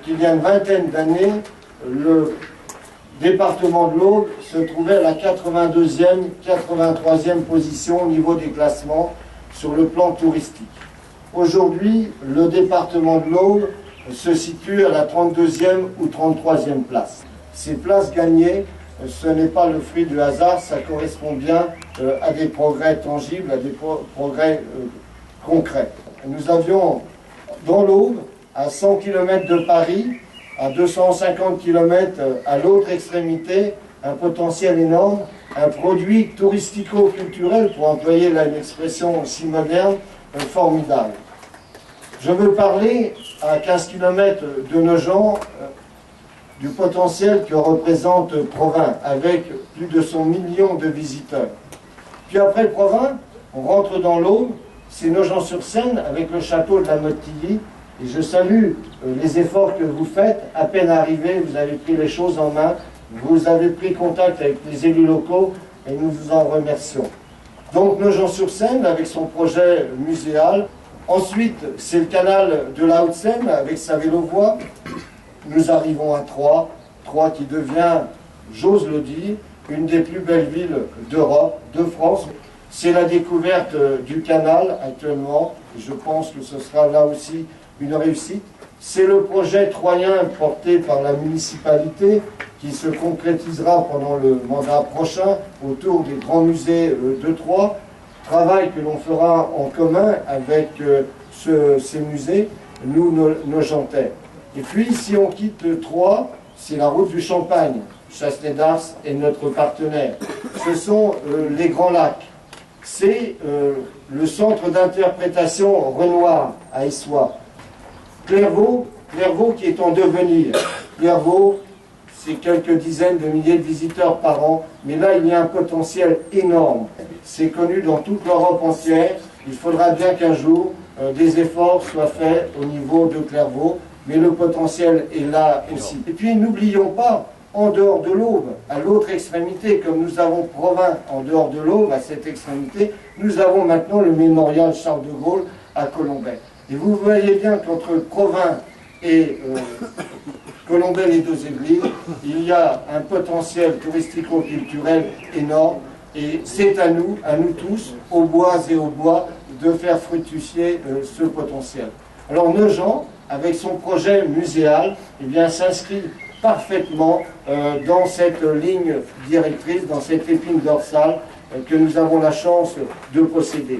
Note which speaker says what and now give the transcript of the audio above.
Speaker 1: Il y a une vingtaine d'années, le département de l'Aube se trouvait à la 82e, 83e position au niveau des classements sur le plan touristique. Aujourd'hui, le département de l'Aube se situe à la 32e ou 33e place. Ces places gagnées, ce n'est pas le fruit du hasard, ça correspond bien à des progrès tangibles, à des progrès concrets. Nous avions dans l'Aube, à 100 km de Paris, à 250 km à l'autre extrémité, un potentiel énorme, un produit touristico-culturel, pour employer là une expression aussi moderne, formidable. Je veux parler à 15 km de Nogent du potentiel que représente Provins, avec plus de 100 millions de visiteurs. Puis après Provins, on rentre dans l'Aube, c'est Nogent-sur-Seine avec le château de la Motte-Tilly. Et je salue les efforts que vous faites. À peine arrivé, vous avez pris les choses en main, vous avez pris contact avec les élus locaux et nous vous en remercions. Donc Nogent-sur-Seine avec son projet muséal. Ensuite, c'est le canal de la Haute-Seine avec sa vélovoie. Nous arrivons à Troyes, Troyes qui devient, j'ose le dire, une des plus belles villes d'Europe, de France. C'est la découverte du canal actuellement. Je pense que ce sera là aussi une réussite. C'est le projet troyen porté par la municipalité qui se concrétisera pendant le mandat prochain autour des grands musées de Troyes. Travail que l'on fera en commun avec ces musées, nous, Nogentais. Et puis, si on quitte Troyes, c'est la route du Champagne. Chassenet-d'Ars est notre partenaire. Ce sont les Grands Lacs. C'est le centre d'interprétation Renoir à Issoire. Clairvaux qui est en devenir. Clairvaux, c'est quelques dizaines de milliers de visiteurs par an, mais là il y a un potentiel énorme. C'est connu dans toute l'Europe entière. Il faudra bien qu'un jour des efforts soient faits au niveau de Clairvaux, mais le potentiel est là aussi. Et puis n'oublions pas, en dehors de l'Aube, à l'autre extrémité, comme nous avons Provins en dehors de l'Aube, à cette extrémité, nous avons maintenant le mémorial Charles de Gaulle à Colombey. Et vous voyez bien qu'entre Provins et Colombey, les deux églises, il y a un potentiel touristico-culturel énorme. Et c'est à nous tous, aux bois et aux bois, de faire fructifier ce potentiel. Alors Nogent, avec son projet muséal, eh bien, s'inscrit parfaitement dans cette ligne directrice, dans cette épine dorsale que nous avons la chance de posséder.